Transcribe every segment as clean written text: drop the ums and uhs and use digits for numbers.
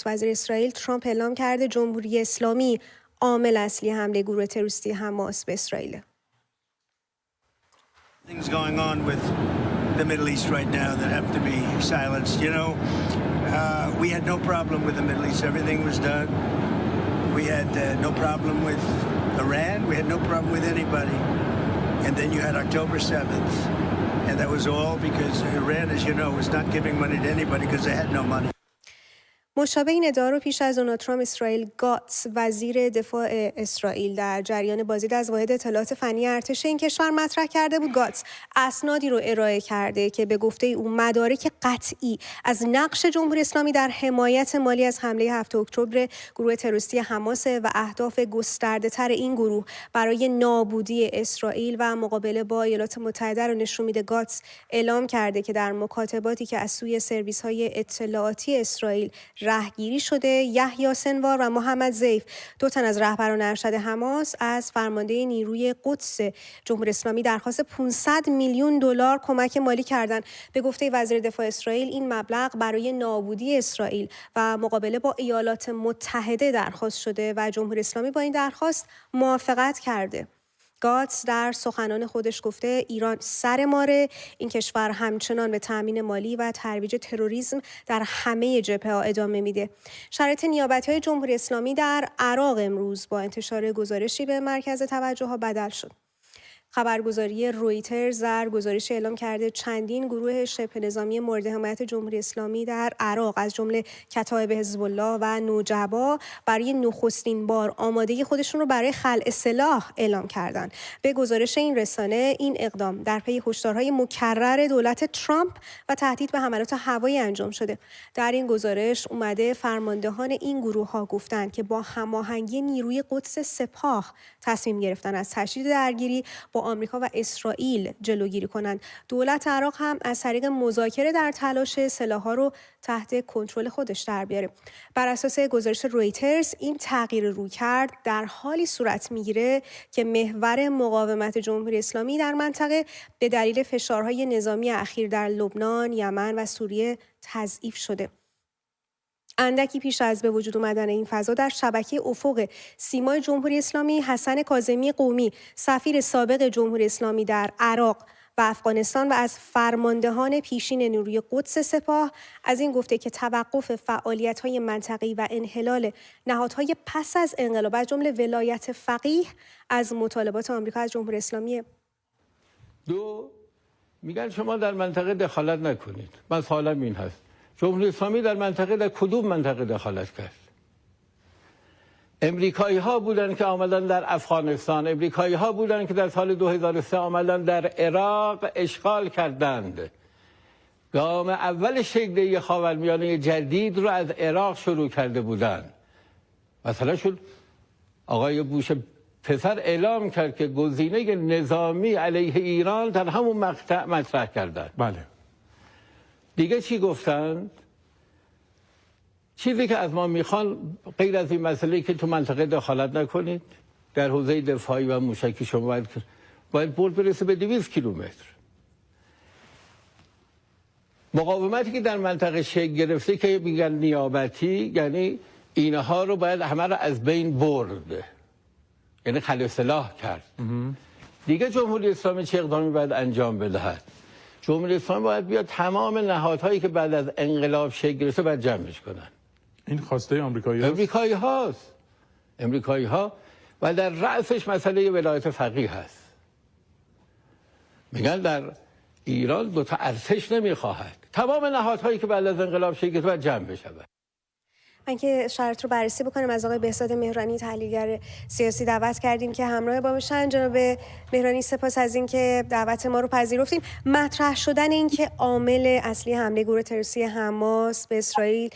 وزیر اسرائیل ترامپ اعلام کرده جمهوری اسلامی عامل اصلی حمله گروه تروریستی حماس به اسرائیل. Things going on with the Middle East right now that have to be silenced. You know, we had no problem with the Middle East. Everything was done. We had no problem with Iran. We had no problem with anybody. And then you had October 7th. And that was all because Iran, as you know, was not giving money to anybody because they had no money. مشابه این ادعا رو پیش از دونالد ترامپ اسرائیل گاتس وزیر دفاع اسرائیل در جریان بازدید از واحد اطلاعات فنی ارتش این کشور مطرح کرده بود. گاتس اسنادی رو ارائه کرده که به گفته او مدارک قطعی از نقش جمهوری اسلامی در حمایت مالی از حمله 7 اکتبر گروه تروریستی حماس و اهداف گسترده‌تر این گروه برای نابودی اسرائیل و مقابله با ایالات متحده رو نشون میده. گاتس اعلام کرده که در مکاتباتی که از سوی سرویس‌های اطلاعاتی اسرائیل رهگیری شده، یحیی سنوار و محمد ضیف، 2 تن از رهبران ارشد حماس، از فرمانده نیروی قدس جمهوری اسلامی درخواست 500 میلیون دلار کمک مالی کردند. به گفته وزیر دفاع اسرائیل این مبلغ برای نابودی اسرائیل و مقابله با ایالات متحده درخواست شده و جمهوری اسلامی با این درخواست موافقت کرده. گاتس در سخنان خودش گفته ایران سر ماره، این کشور همچنان به تامین مالی و ترویج تروریسم در همه جبهه‌ها ادامه میده. شرایط نیابتی‌های جمهوری اسلامی در عراق امروز با انتشار گزارشی به مرکز توجه ها بدل شد. خبرگزاری رویترز در گزارش اعلام کرده چندین گروه شبه نظامی مورد حمایت جمهوری اسلامی در عراق از جمله کتایب حزب الله و نوجبا برای نخستین بار آمادگی خودشون رو برای خلع سلاح اعلام کردند. به گزارش این رسانه این اقدام در پی هشدارهای مکرر دولت ترامپ و تهدید به حملات هوایی انجام شده. در این گزارش اومده فرماندهان این گروه ها گفتند که با هماهنگی نیروی قدس سپاه تصمیم گرفتن از تشدید درگیری با آمریکا و اسرائیل جلوگیری کنند. دولت عراق هم از طریق مذاکره در تلاش سلاح‌ها رو تحت کنترل خودش در بیاره. بر اساس گزارش رویترز این تغییر رویکرد در حالی صورت میگیره که محور مقاومت جمهوری اسلامی در منطقه به دلیل فشارهای نظامی اخیر در لبنان، یمن و سوریه تضعیف شده. اندکی پیش از به وجود آمدن این فضا در شبکه افق سیمای جمهوری اسلامی، حسن کاظمی قومی، سفیر سابق جمهوری اسلامی در عراق و افغانستان و از فرماندهان پیشین نیروی قدس سپاه از این گفته که توقف فعالیت‌های منطقه‌ای و انحلال نهادهای پس از انقلاب از جمله ولایت فقیه از مطالبات آمریکا از جمهوری اسلامی. دو، میگن شما در منطقه دخالت نکنید. من سوالم این هست، جمهوری اسلامی در منطقه در کدوم منطقه دخالت کرد؟ امریکایی ها بودن که آمدن در افغانستان، امریکایی ها بودن که در سال 2003 آمدن در عراق اشغال کردند. گام اول شکل خاورمیانه جدید رو از عراق شروع کرده بودند. مثلا شد آقای بوش پسر اعلام کرد که گزینه نظامی علیه ایران در همون مقطع مطرح کردند. بله. دیگه چی گفتند؟ چیزی که از ما میخوان غیر از این مسئله که تو منطقه دخالت نکنید، در حوزه دفاعی و موشکی شما باید برد برسه به 200 کیلومتر. مقاومتی که در منطقه شکل گرفته که میگن نیابتی، یعنی اینها رو باید همه رو از بین برد، یعنی خلع سلاح کرد. دیگه جمهوری اسلامی چه اقدامی باید انجام بدهد؟ جمهوری اسلامی باید بیاد تمام نهادهایی که بعد از انقلاب شکل گرفته باید جمعش کنن. این خواسته امریکایی هاست. امریکایی ها و در رأسش مسئله ولایت فقیه هست. میگن در ایران 2 تا ارتش نمیخواهد. تمام نهادهایی که بعد از انقلاب شکل گرفته باید جمع بشود. من که شرط رو بررسی بکنم از آقای بهزاد مهرانی تحلیلگر سیاسی دعوت کردیم که همراه با بشن. جناب مهرانی سپاس از این که دعوت ما رو پذیرفتیم. مطرح شدن این که عامل اصلی حمله گروه تروریستی حماس به اسرائیل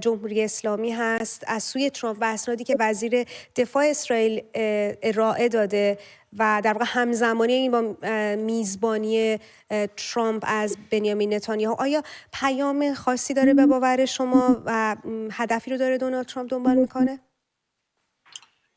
جمهوری اسلامی هست از سوی ترامپ و اسنادی که وزیر دفاع اسرائیل ارائه داده و در واقع همزمانی این با میزبانی ترامپ از بنیامین نتانیاهو، آیا پیام خاصی داره به باور شما و هدفی رو داره دونالد ترامپ دنبال میکنه؟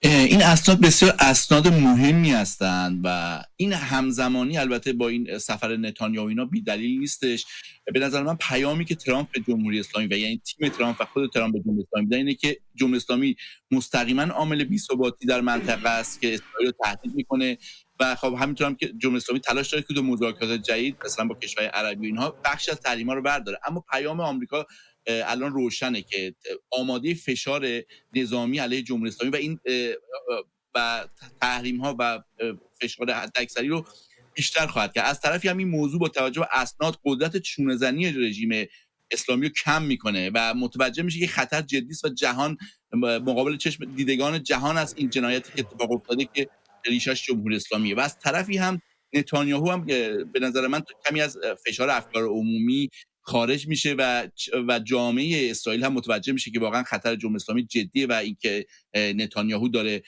این اسناد بسیار اسناد مهمی هستند و این همزمانی البته با این سفر نتانیاهو اینا بی دلیل نیستش. به نظر من پیامی که ترامپ به جمهوری اسلامی و یعنی تیم ترامپ و خود ترامپ به جمهوری اسلامی میدن اینه که جمهوری اسلامی مستقیما عامل بی‌ثباتی در منطقه است که اسرائیل رو تهدید میکنه و خب همینطور هم که جمهوری اسلامی تلاش داره که دو مذاکرات جدید مثلا با کشورهای عربی اینها بخش از تحریم‌ها رو برداره، اما پیام آمریکا الان روشنه که آماده فشار نظامی علیه جمهوری اسلامی و این و تحریم ها و فشار حداکثری رو بیشتر خواهد کرد. از طرفی هم این موضوع با توجه به اسناد قدرت چونه‌زنی رژیم اسلامی رو کم میکنه و متوجه میشه که خطر جدی است و جهان مقابل چشم دیدگان جهان است این جنایتی که اتفاق افتاده که ریشش جمهوری اسلامیه. و از طرفی هم نتانیاهو هم به نظر من کمی از فشار افکار عمومی خارج میشه و جامعه اسرائیل هم متوجه میشه که واقعا خطر جمهوری اسلامی جدیه و اینکه نتانیاهو داره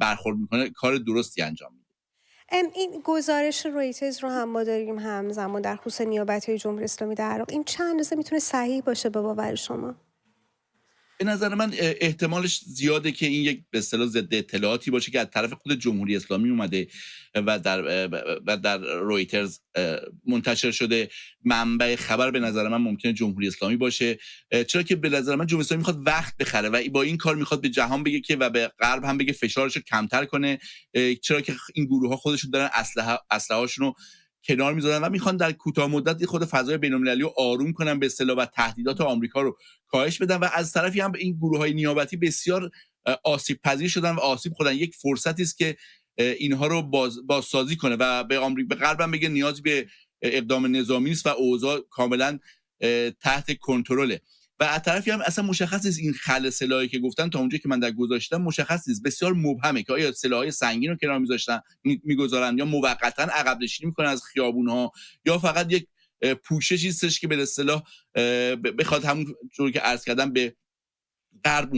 برخورد میکنه کار درستی انجام میده. این گزارش رویترز رو هم ما داریم همزمان در خصوص نیابت‌های جمهوری اسلامی در عراق، این چند اندازه میتونه صحیح باشه به باور شما؟ به نظر من احتمالش زیاده که این یک به اصطلاح ضد اطلاعاتی باشه که از طرف خود جمهوری اسلامی اومده و در رویترز منتشر شده. منبع خبر به نظر من ممکنه جمهوری اسلامی باشه، چرا که به نظر من جمهوری اسلامی میخواد وقت بخره و با این کار میخواد به جهان بگه که و به غرب هم بگه فشارش رو کمتر کنه، چرا که این گروه ها خودشون دارن اسلحه هاشون رو کنار میذارن و میخوان در کوتاه مدت خود فضای بین‌المللی رو آروم کنن به اصطلاح و تهدیدات آمریکا رو کاهش بدن. و از طرفی هم این گروه‌های نیابتی بسیار آسیب پذیر شدن و آسیب خوردن. یک فرصتی است که اینها رو بازسازی کنه و به آمریکا به غرب هم بگه نیازی به اقدام نظامی نیست و اوضاع کاملا تحت کنترله. و از طرفی هم اصلا مشخص نیست این خل سلاحی که گفتن تا اونجایی که من در گذاشتم مشخص نیست، بسیار مبهمه که آیا سلاح‌های سنگین رو کنار میگذارن یا موقتا عقب نشینی میکنن از خیابون‌ها یا فقط یک پوششی هستش که به اصطلاح بخواد همون جوری که عرض کردم به غرب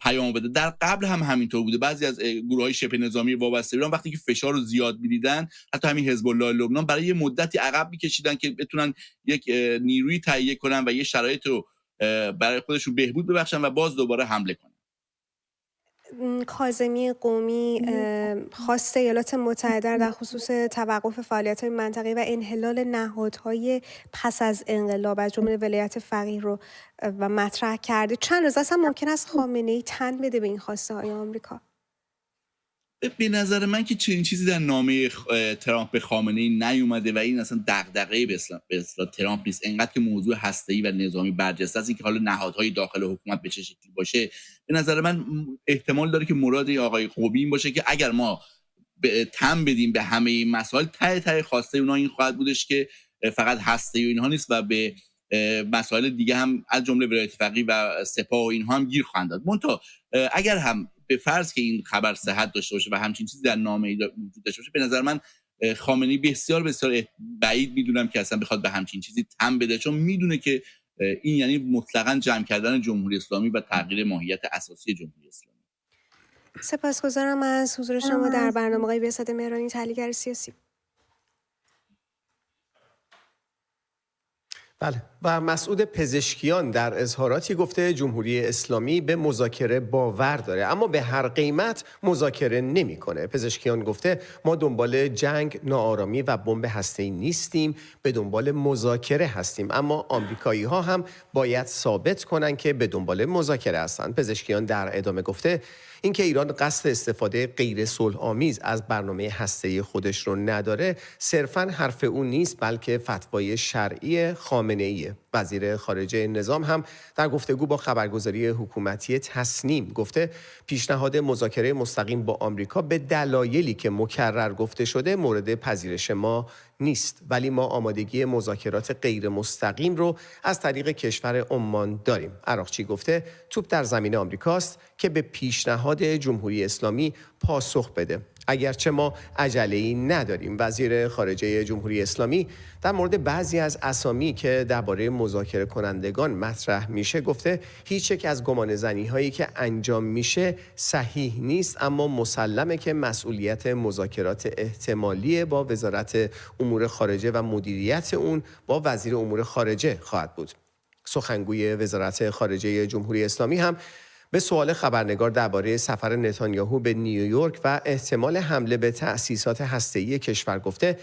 پیام بده. در قبل هم همینطور بوده. بعضی از گروه‌های شبه نظامی وابسته به ایران وقتی که فشار رو زیاد می‌دیدن، حتی همین حزب الله لبنان برای یه مدتی عقب می‌کشیدن که بتونن یک نیروی تهیه کنن و یه شرایط رو برای خودشون بهبود ببخشن و باز دوباره حمله کنن. کاظمی قومی خواست ایالات متحده در خصوص توقف فعالیت‌های منطقه‌ای و انحلال نهادهای پس از انقلاب از جمله ولایت فقیه رو و مطرح کرده. چند روز اصلا ممکن است خامنه‌ای تن بده به این خواسته های آمریکا؟ به نظر من که چنین چیزی در نامه ترامپ به خامنه‌ای نیومده و این اصلا دغدغه به اصطلاح ترامپ نیست. انقدر که موضوع هسته‌ای و نظامی برجسته است، اینکه حالا نهادهای داخل حکومت به چه شکلی باشه، به نظر من احتمال داره که مراد آقای قومی این باشه که اگر ما تن بدیم به همه این مسائل، ته خواسته اونها این خواهد بودش که فقط هسته‌ای و اینها نیست و به مسائل دیگه هم از جمله ولایت فقیه و سپاه و اینها هم گیر خواهند داد. منتها اگر هم به فرض که این خبر صحت داشته باشه و همچین چیزی در نامه وجود داشته باشه، به نظر من خامنه‌ای بسیار بسیار بعید میدونم که اصلا بخواد به همچین چیزی تن بده، چون میدونه که این یعنی مطلقاً جمع کردن جمهوری اسلامی و تغییر ماهیت اساسی جمهوری اسلامی. سپاسگزارم از حضور شما در برنامه آقای بهزاد مهرانی، تحلیلگر سیاسی. بله، و مسعود پزشکیان در اظهاراتی گفته جمهوری اسلامی به مذاکره باور داره اما به هر قیمت مذاکره نمیکنه. پزشکیان گفته ما دنبال جنگ، ناآرامی و بمب هسته‌ای نیستیم، به دنبال مذاکره هستیم، اما آمریکایی ها هم باید ثابت کنن که به دنبال مذاکره هستند. پزشکیان در ادامه گفته اینکه ایران قصد استفاده غیر صلح آمیز از برنامه هسته‌ای خودش رو نداره صرفاً حرف اون نیست، بلکه فتوای شرعی خامنه‌ایه. وزیر خارجه نظام هم در گفتگو با خبرگزاری حکومتی تصنیم گفته پیشنهاد مذاکره مستقیم با آمریکا به دلایلی که مکرر گفته شده مورد پذیرش ما نیست، ولی ما آمادگی مذاکرات غیر مستقیم رو از طریق کشور عمان داریم. عراقچی گفته توپ در زمین آمریکاست که به پیشنهاد جمهوری اسلامی پاسخ بده، اگرچه ما عجله‌ای نداریم. وزیر خارجه جمهوری اسلامی در مورد بعضی از اسامی که درباره مذاکره کنندگان مطرح میشه گفته هیچ یک از گمانه‌زنی‌هایی که انجام میشه صحیح نیست، اما مسلمه که مسئولیت مذاکرات احتمالی با وزارت امور خارجه و مدیریت اون با وزیر امور خارجه خواهد بود. سخنگوی وزارت خارجه جمهوری اسلامی هم به سوال خبرنگار درباره سفر نتانیاهو به نیویورک و احتمال حمله به تأسیسات هسته‌ای کشور گفته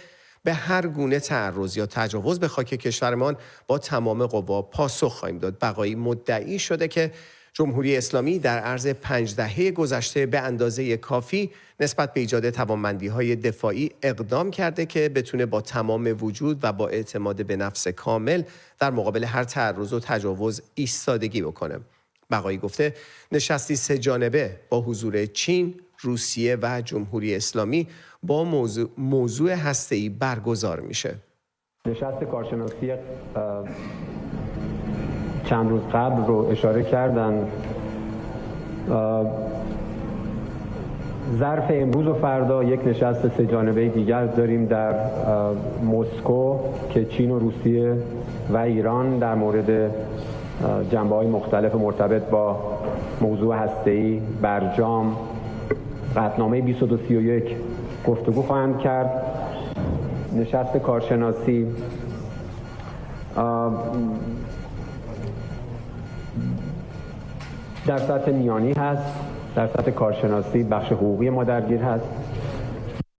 به هر گونه تعرض یا تجاوز به خاک کشورمان با تمام قوا پاسخ خواهیم داد. بقایی مدعی شده که جمهوری اسلامی در عرض 5 دهه گذشته به اندازه کافی نسبت به ایجاد توانمندی‌های دفاعی اقدام کرده که بتونه با تمام وجود و با اعتماد به نفس کامل در مقابل هر تعرض و تجاوز ایستادگی بکنه. بقایی گفته نشستی 3 جانبه با حضور چین، روسیه و جمهوری اسلامی با موضوع هسته‌ای برگزار میشه. نشست کارشناسی چند روز قبل رو اشاره کردن. ظرف امروز و فردا یک نشست 3 جانبه دیگر داریم در مسکو که چین و روسیه و ایران در مورد جنبه‌های مختلف مرتبط با موضوع هسته‌ای، برجام، قطعنامه 2231 گفتگو خواهند کرد. نشست کارشناسی در سطح میانی هست، در سطح کارشناسی بخش حقوقی ما درگیر هست